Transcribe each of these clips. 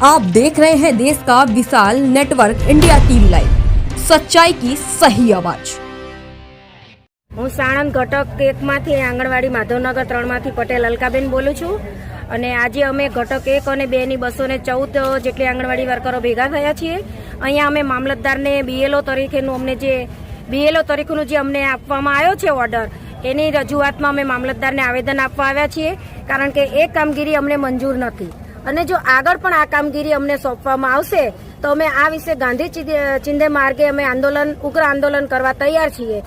आप देख रहे हैं देश का विशाल नेटवर्क इंडिया टीवी लाइव, सच्चाई की सही आवाज। હું સાણંદ ઘટક 1 માંથી આંગણવાડી માધવનગર 3 માંથી પટેલ અલકાબેન બોલું છું અને આજે અમે ઘટક 1 અને 2 ની 214 જેટલી આંગણવાડી વર્કરો ભેગા થયા છીએ। અહીંયા અમે મામલતદારને બીએલઓ તરીકેનું અમને આપવામાં આવ્યો છે ઓર્ડર, એની રજૂઆતમાં અમે મામલતદારને આવેદન આપવા આવ્યા છીએ, કારણ કે એ કામગીરી અમને મંજૂર નથી અને જો આગળ પણ આ કામગીરી અમને સોંપવામાં આવશે તો અમે આ વિશે ગાંધી ચિંધે માર્ગે અમે ઉગ્ર આંદોલન કરવા તૈયાર છીએ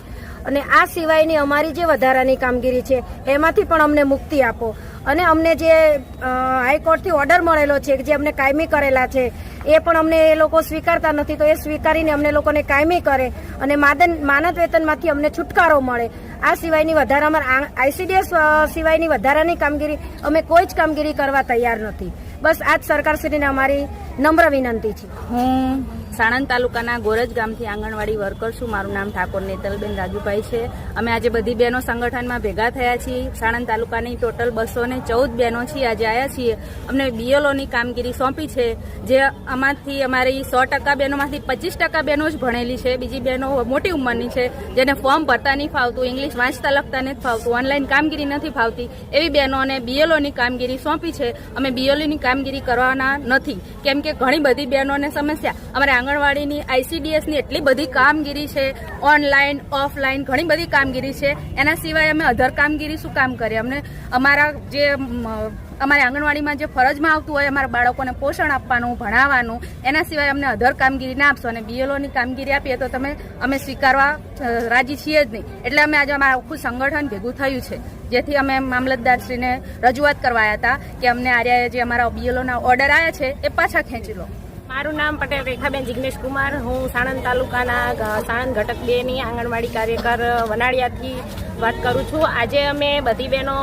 અને આ સિવાયની અમારી જે વધારાની કામગીરી છે એમાંથી પણ અમને મુક્તિ આપો અને અમને જે હાઈકોર્ટથી ઓર્ડર મળેલો છે જે અમને કાયમી કરેલા છે એ પણ અમને એ લોકો સ્વીકારતા નથી, તો એ સ્વીકારીને અમને લોકોને કાયમી કરે અને માનદ વેતનમાંથી અમને છુટકારો મળે। આ સિવાયની વધારામાં આઈસીડીએસ સિવાયની વધારાની કામગીરી અમે કોઈ જ કામગીરી કરવા તૈયાર નથી। બસ આ જ સરકારશ્રીને અમારી નમ્ર વિનંતી છે। હું સાણંદ તાલુકાના ગોરજ ગામથી આંગણવાડી વર્કર છું। મારું નામ ઠાકોર નેતલબેન રાજુભાઈ છે। અમે આજે બધી બહેનો સંગઠનમાં ભેગા થયા છીએ। સાણંદ તાલુકાની ટોટલ 214 બહેનો છીએ, આજે આવ્યા છીએ। અમને બીએલઓની કામગીરી સોંપી છે, જે આમાંથી અમારી 100% બહેનોમાંથી 25% બહેનો જ ભણેલી છે, બીજી બહેનો મોટી ઉંમરની છે, જેને ફોર્મ ભરતા નહીં ફાવતું, ઇંગ્લિશ વાંચતા લખતા નથી ફાવતું, ઓનલાઈન કામગીરી નથી ફાવતી, એવી બહેનોને બીએલઓની કામગીરી સોંપી છે। અમે બીએલઓની કામગીરી કરવાના નથી, કેમ કે ઘણી બધી બહેનોને સમસ્યા અમારે આંગણવાડીની આઈસીડીએસની એટલી બધી કામગીરી છે, ઓનલાઈન ઓફલાઈન ઘણી બધી કામગીરી છે, એના સિવાય અમે અધર કામગીરી શું કામ કરીએ? અમને અમારી આંગણવાડીમાં જે ફરજમાં આવતું હોય અમારા બાળકોને પોષણ આપવાનું, ભણાવવાનું, એના સિવાય અમને અધર કામગીરી ના આપશો અને બીએલઓની કામગીરી આપીએ તો અમે સ્વીકારવા રાજી છીએ જ નહીં। એટલે અમે આજે અમારું આખું સંગઠન ભેગું થયું છે, જેથી અમે મામલતદારશ્રીને રજૂઆત કરવાયા હતા કે અમને આર્યા જે અમારા બીએલઓના ઓર્ડર આવ્યા છે એ પાછા ખેંચી લો। મારું નામ પટેલ રેખાબેન જિગ્નેશ કુમાર, હું સાણંદ તાલુકાના સાણંદ ઘટક 2 ની આંગણવાડી કાર્યકર વનાળિયાથી વાત કરું છું। આજે અમે બધી બહેનો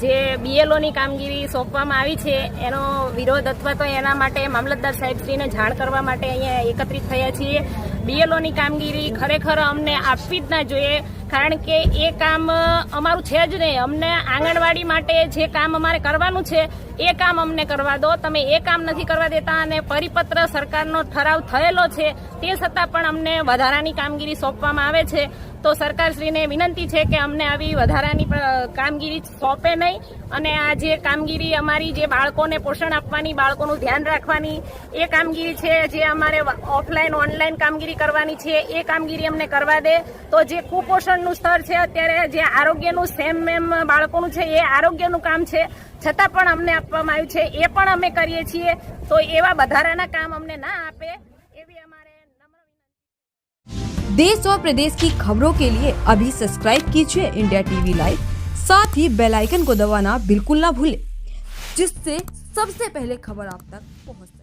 જે બીએલઓની કામગીરી સોંપવામાં આવી છે એનો વિરોધ અથવા તો એના માટે મામલતદાર સાહેબશ્રીને જાણ કરવા માટે અહીંયા એકત્રિત થયા છીએ। બીએલઓની કામગીરી ખરેખર અમને આપવી જ ના જોઈએ, કારણ કે એ કામ અમારું છે જ નહીં। અમને આંગણવાડી માટે જે કામ અમારે કરવાનું છે એ કામ અમને કરવા દો। તમે એ કામ નથી કરવા દેતા અને પરિપત્ર સરકારનો ઠરાવ થયેલો છે તે છતાં પણ અમને વધારાની કામગીરી સોંપવામાં આવે છે, તો સરકારશ્રીને વિનંતી છે કે અમને આવી વધારાની કામગીરી સોંપે નહીં અને આ જે કામગીરી અમારી જે બાળકોને પોષણ આપવાની, બાળકોનું ધ્યાન રાખવાની એ કામગીરી છે, જે અમારે ઓફલાઈન ઓનલાઈન કામગીરી કરવાની છે એ કામગીરી અમને કરવા દે। તો જે કુપોષણનું સ્તર છે અત્યારે જે આરોગ્યનું સેમ બાળકોનું છે એ આરોગ્યનું કામ છે, છતાં પણ અમને આપવામાં આવ્યું છે એ પણ અમે કરીએ છીએ, તો એવા વધારાના કામ અમને ના આપે એવી અમારે નમ્ર વિનંતી। देश और प्रदेश की खबरों के लिए अभी सब्सक्राइब कीजिए इंडिया टीवी लाइव, साथ ही बेल आइकन को दबाना बिल्कुल ना भूलें, जिससे सबसे पहले खबर आप तक पहुंचे।